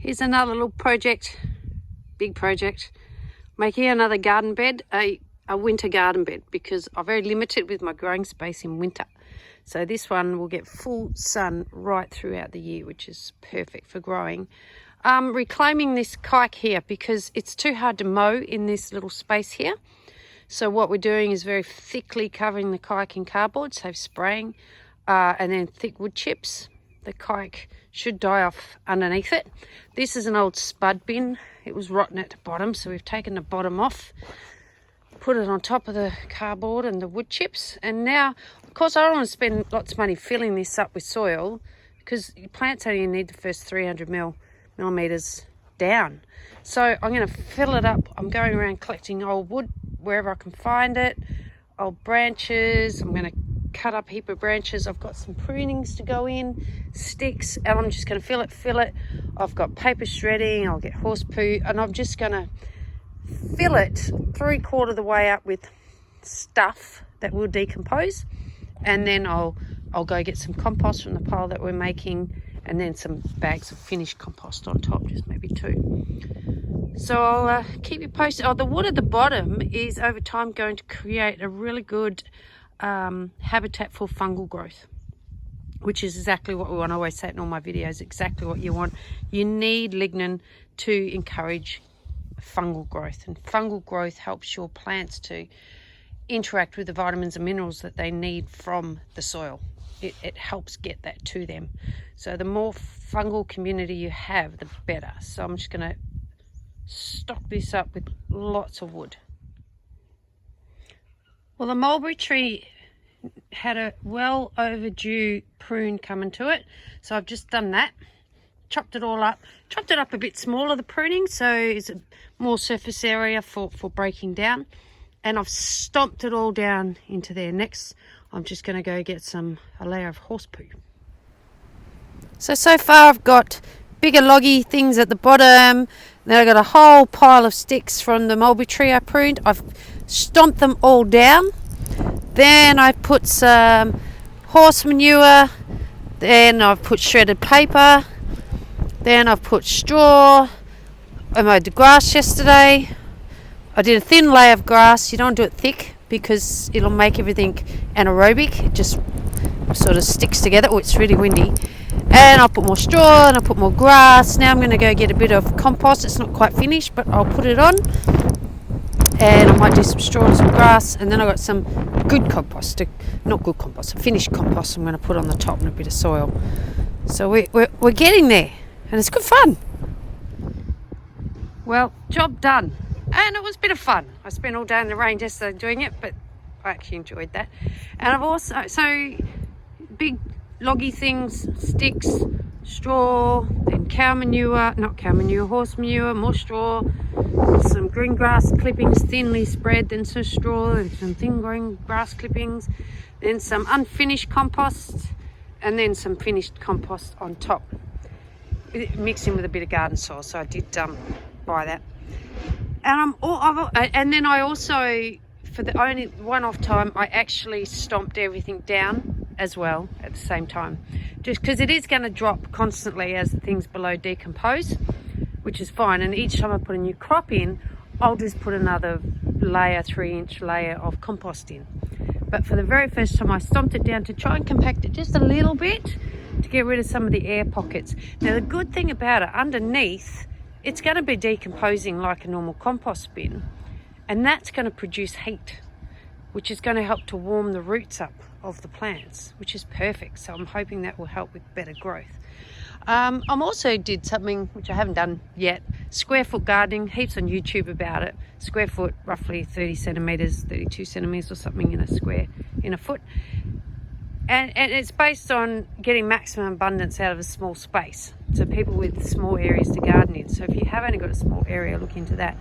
Here's another little project, big project. Making another garden bed, a winter garden bed, because I'm very limited with my growing space in winter. So this one will get full sun right throughout the year, which is perfect for growing. Reclaiming this kike here because it's too hard to mow in this little space here. So what we're doing is very thickly covering the kike in cardboard, so spraying, and then thick wood chips. The kike should die off underneath it. This is an old spud bin. It was rotten at the bottom, so we've taken the bottom off, put it on top of the cardboard and the wood chips. And now, of course, I don't want to spend lots of money filling this up with soil because plants only need the first 300 millimeters down. So I'm going to fill it up. I'm going around collecting old wood wherever I can find it, old branches. I'm going to cut up a heap of branches. I've got some prunings to go in, sticks, and I'm just going to fill it. I've got paper shredding, I'll get horse poo, and I'm just going to fill it 3/4 of the way up with stuff that will decompose, and then I'll go get some compost from the pile that we're making, and then some bags of finished compost on top, just maybe 2. So I'll keep you posted. The wood at the bottom is over time going to create a really good habitat for fungal growth, which is exactly what we want. I always say it in all my videos, exactly what you want. You need lignin to encourage fungal growth, and fungal growth helps your plants to interact with the vitamins and minerals that they need from the soil. It helps get that to them. So the more fungal community you have, the better. So I'm just going to stock this up with lots of wood. Well, the mulberry tree had a well overdue prune coming to it, so I've just done that, chopped it all up, chopped it up a bit smaller, the pruning, so it's more surface area for breaking down, and I've stomped it all down into there. Next I'm just going to go get a layer of horse poo. So far I've got bigger loggy things at the bottom, then I've got a whole pile of sticks from the mulberry tree I pruned. I've stomped them all down. Then I put some horse manure, then I've put shredded paper, then I've put straw. I mowed the grass yesterday. I did a thin layer of grass. You don't do it thick because it'll make everything anaerobic. It just sort of sticks together. Oh, it's really windy. And I'll put more straw and I'll put more grass. Now I'm going to go get a bit of compost. It's not quite finished, but I'll put it on. And I might do some straw and some grass, and then I've got some good compost, finished compost I'm going to put on the top and a bit of soil. So we're getting there, and it's good fun. Well, job done, and it was a bit of fun. I spent all day in the rain yesterday doing it, but I actually enjoyed that. And I've also, so big loggy things, sticks, straw, then horse manure, more straw, some green grass clippings thinly spread, then some straw and some thin green grass clippings, then some unfinished compost, and then some finished compost on top, mixed in with a bit of garden soil. So I did buy that, and then I also, for the only one-off time, I actually stomped everything down as well at the same time, just because it is going to drop constantly as the things below decompose, which is fine. And each time I put a new crop in, I'll just put another layer, 3-inch layer of compost in. But for the very first time, I stomped it down to try and compact it just a little bit to get rid of some of the air pockets. Now the good thing about it, underneath, it's going to be decomposing like a normal compost bin, and that's going to produce heat, which is going to help to warm the roots up of the plants, which is perfect. So I'm hoping that will help with better growth. I'm also did something which I haven't done yet, square foot gardening, heaps on YouTube about it. Square foot, roughly 30 centimeters, 32 centimeters or something in a foot. And it's based on getting maximum abundance out of a small space. So people with small areas to garden in. So if you have only got a small area, look into that.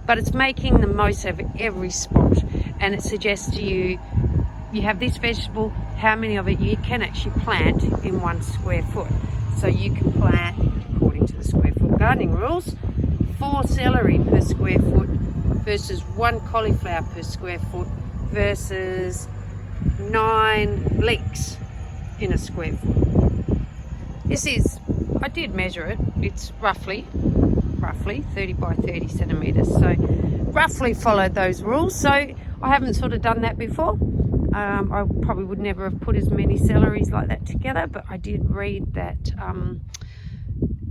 But it's making the most of every spot, and it suggests to you, you have this vegetable, how many of it you can actually plant in 1 square foot. So you can plant, according to the square foot gardening rules, 4 celery per square foot versus 1 cauliflower per square foot versus 9 leeks in a square foot. This is I did measure it. It's roughly 30 by 30 centimetres. So roughly followed those rules. So I haven't sort of done that before. I probably would never have put as many celeries like that together, but I did read that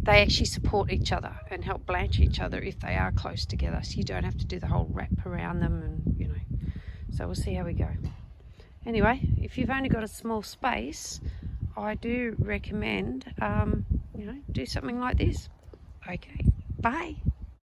they actually support each other and help blanch each other if they are close together. So you don't have to do the whole wrap around them, and you know. So we'll see how we go. Anyway, if you've only got a small space, I do recommend, you know, do something like this. Okay, bye.